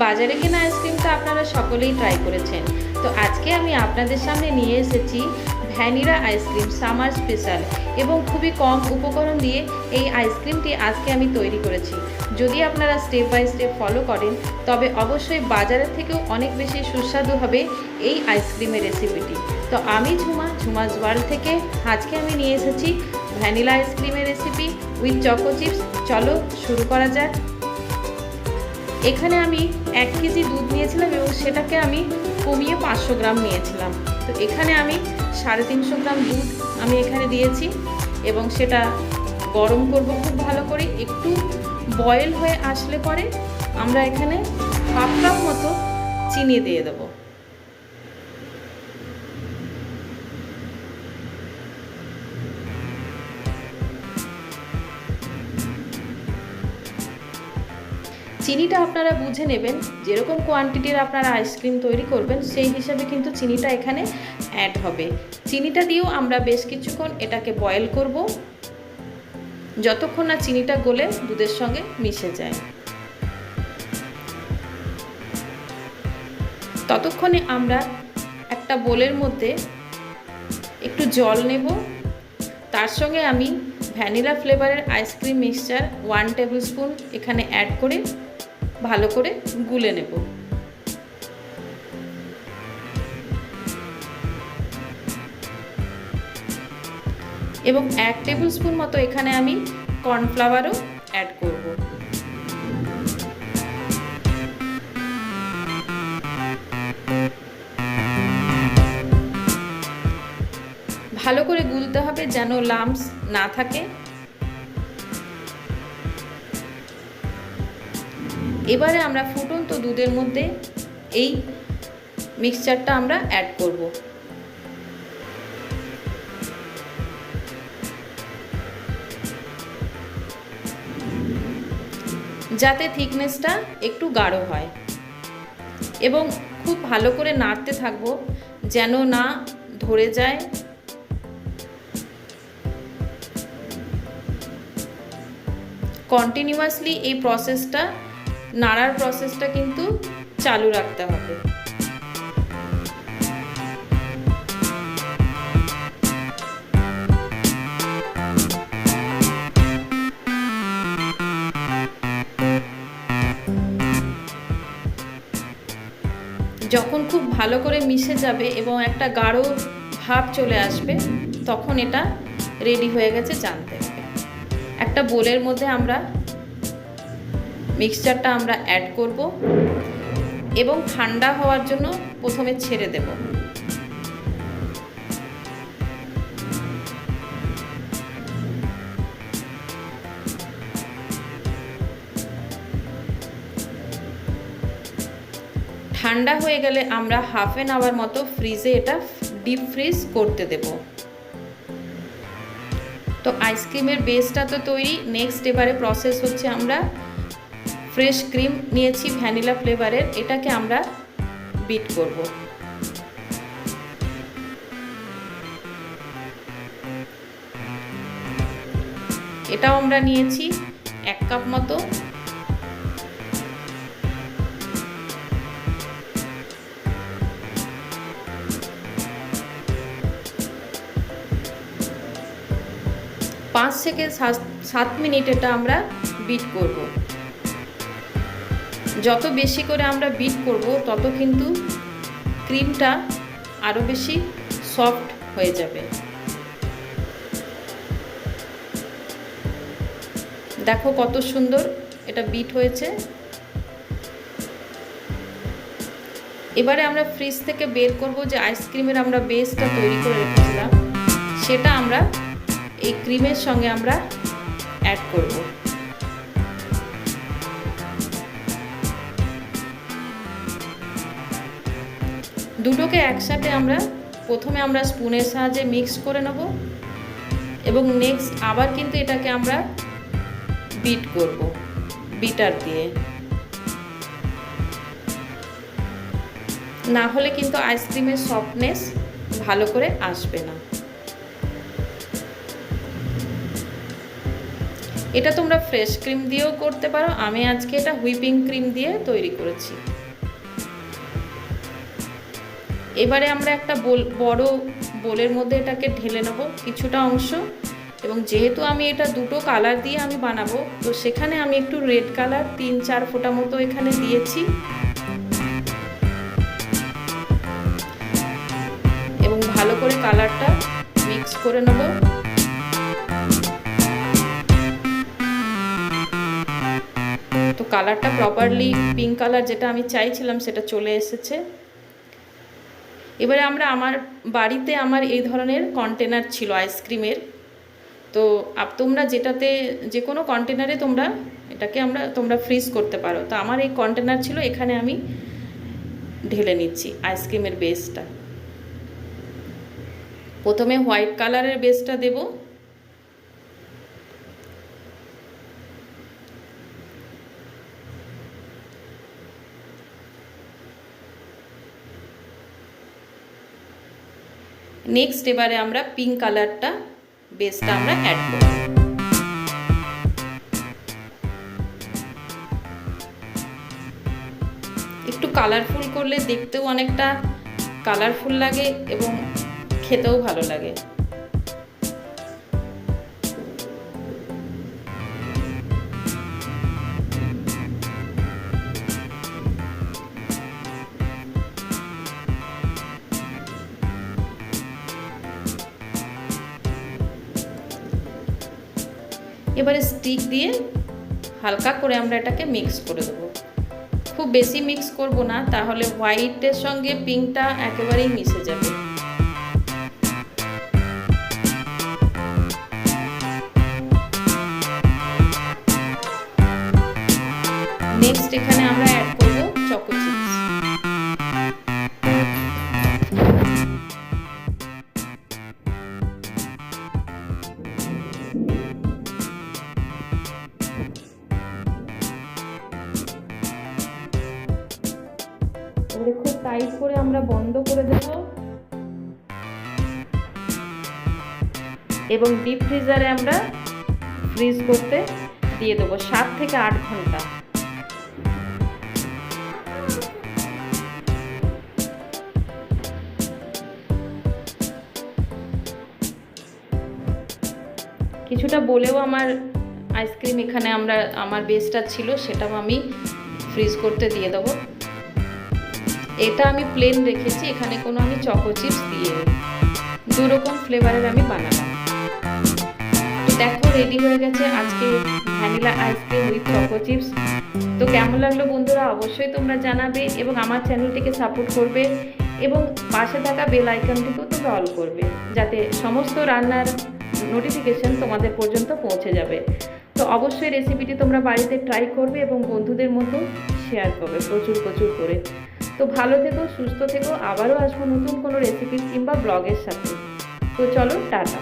বাজারে কেনা আইসক্রিমটা আপনারা সকলেই ট্রাই করেছেন। তো আজকে আমি আপনাদের সামনে নিয়ে এসেছি ভ্যানিলা আইসক্রিম সামার স্পেশাল, এবং খুবই কম উপকরণ দিয়ে এই আইসক্রিমটি আজকে আমি তৈরি করেছি। যদি আপনারা স্টেপ বাই স্টেপ ফলো করেন তবে অবশ্যই বাজারের থেকেও অনেক বেশি সুস্বাদু হবে এই আইসক্রিমের রেসিপিটি। তো আমি ঝুমাস ওয়ার্ল্ড থেকে আজকে আমি নিয়ে এসেছি ভ্যানিলা আইসক্রিমের রেসিপি উইথ চকো চিপস। চলো শুরু করা যাক। এখানে আমি 1 কেজি দুধ নিয়েছিলাম এবং সেটাকে আমি কমিয়ে 500 গ্রাম নিয়েছিলাম। তো এখানে আমি 350 গ্রাম দুধ আমি এখানে দিয়েছি এবং সেটা গরম করব খুব ভালো করে। একটু বয়েল হয়ে আসলে পরে আমরা এখানে হাফ কাপ মতো চিনি দিয়ে দেবো। চিনিটা আপনারা বুঝে নেবেন, যেরকম কোয়ান্টিটির আপনারা আইসক্রিম তৈরি করবেন সেই হিসাবে কিন্তু চিনিটা এখানে অ্যাড হবে। চিনিটা দিয়েও আমরা বেশ কিছুক্ষণ এটাকে বয়েল করব, যতক্ষণ না চিনিটা গলে দুধের সঙ্গে মিশে যায়। ততক্ষণে আমরা একটা বোলের মধ্যে একটু জল নেব, তার সঙ্গে আমি ভ্যানিলা ফ্লেভারের আইসক্রিম মিক্সচার 1 টেবিল স্পুন এখানে অ্যাড করে ভালো করে গুলে নেব। এবং 1 টেবিল স্পুন মতো এখানে আমি কর্নফ্লাওয়ারও অ্যাড করব। ভালো করে গুলতে হবে যেন লাম্পস না থাকে। এবারে আমরা ফুটন্ত দুধের মধ্যে এই মিক্সচারটা আমরা অ্যাড করব। যাতে থিকনেসটা একটু গাঢ় হয়, এবং খুব ভালো করে নাড়তে থাকবো যেন না ধরে যায়। কন্টিনিউয়াসলি এই প্রসেসটা, নাড়ার প্রসেসটা কিন্তু চালু রাখতে হবে। যখন খুব ভালো করে মিশে যাবে এবং একটা গাঢ় ভাব চলে আসবে তখন এটা রেডি হয়ে গেছে জানতে হবে। একটা বোলের মধ্যে আমরা মিক্সচারটা আমরা অ্যাড করব এবং ঠান্ডা হওয়ার জন্য প্রথমে ছেড়ে দেব। ঠান্ডা হয়ে গেলে আমরা হাফ অ্যান আওয়ার মতো ফ্রিজে এটা ডিপ ফ্রিজ করতে দেব। তো আইসক্রিমের বেসটা তো তৈরি। নেক্সট এবারে প্রসেস হচ্ছে আমরা ফ্রেশ ক্রিম নিয়েছি ভ্যানিলা ফ্লেভারের, এটাকে আমরা বিট করব। এটাও আমরা নিয়েছি 1 কাপ মতো। পাঁচ থেকে 7 মিনিট এটা আমরা বিট করব। যত বেশি করে আমরা বিট করব তত কিন্তু ক্রিমটা আরও বেশি সফট হয়ে যাবে। দেখো কত সুন্দর এটা বিট হয়েছে। এবারে আমরা ফ্রিজ থেকে বের করব যে আইসক্রিমের আমরা বেসটা তৈরি করে রেখেছিলাম, সেটা আমরা এই ক্রিমের সঙ্গে আমরা অ্যাড করব। দুটোকে একসাথে আমরা প্রথমে আমরা স্পুনের সাহায্যে মিক্স করে নেব এবং নেক্সট আবার কিন্তু এটাকে আমরা বিট করব বিটার দিয়ে। না হলে কিন্তু আইসক্রিমের সফটনেস ভালো করে আসবে না। এটা তোমরা ফ্রেশ ক্রিম দিয়েও করতে পারো, আমি আজকে এটা হুইপিং ক্রিম দিয়ে তৈরি করেছি। এবারে আমরা একটা বড় বোলের মধ্যে এটাকে ঢেলে নেব কিছুটা অংশ, এবং যেহেতু আমি এটা দুটো কালার দিয়ে আমি বানাবো, তো সেখানে আমি একটু রেড কালার 3-4 ফোঁটা মতো এখানে দিয়েছি, এবং ভালো করে কালারটা মিক্স করে নেব। তো কালারটা প্রপারলি পিঙ্ক কালার যেটা আমি চাইছিলাম সেটা চলে এসেছে। এবারে আমার বাড়িতে আমার এই ধরনের কন্টেনার ছিল আইসক্রিমের, তো তোমরা যেটাতে যে কোনো কন্টেনারে এটাকে তোমরা ফ্রিজ করতে পারো। তো আমার এই কন্টেনার ছিল, এখানে আমি ঢেলে নিচ্ছি আইসক্রিমের বেসটা। প্রথমে হোয়াইট কালারের বেসটা দেব, নেক্সট এবারে আমরা পিঙ্ক কালারটা বেসটা আমরা অ্যাড করব। একটু কালারফুল করলে দেখতেও অনেকটা কালারফুল লাগে এবং খেতেও ভালো লাগে। এবারে স্টিক দিয়ে হালকা করে আমরা এটাকে মিক্স করে দেবো, খুব বেশি মিক্স করব না, তাহলে হোয়াইটের সঙ্গে পিঙ্কটা একেবারেই মিশে যাবে। নেক্সট এখানে আমরা অ্যাড করব চকো চিপস। খুব টাইট করে আমরা বন্ধ করে দেব এবং ডিপ ফ্রিজারে আমরা ফ্রিজ করতে দিয়ে দেবো 7 থেকে 8 ঘন্টা। কিছুটা বলেও আমার আইসক্রিম এখানে আমার বেসটা ছিল সেটাও আমি ফ্রিজ করতে দিয়ে দেবো। এটা আমি প্লেন রেখেছি, এখানে কোনো আমি চকো চিপস দিয়ে দু রকম ফ্লেভারের আমি বানালাম। তো দেখো রেডি হয়ে গেছে আজকে vanilla ice cream with choco chips. তো কেমন লাগলো বন্ধুরা অবশ্যই তোমরা জানাবে, এবং আমার চ্যানেলটিকে সাপোর্ট করবে, এবং পাশে থাকা বেল আইকনটিকেও তোমরা অল করবে, যাতে সমস্ত রান্নার নোটিফিকেশন তোমাদের পর্যন্ত পৌঁছে যাবে। তো অবশ্যই রেসিপিটি তোমরা বাড়িতে ট্রাই করবে এবং বন্ধুদের মতো শেয়ার করবে প্রচুর করে। তো ভালো থেকো, সুস্থ থেকো, আবারও আসবো নতুন কোনো রেসিপি কিংবা ব্লগের সাথে। তো চলো টাটা।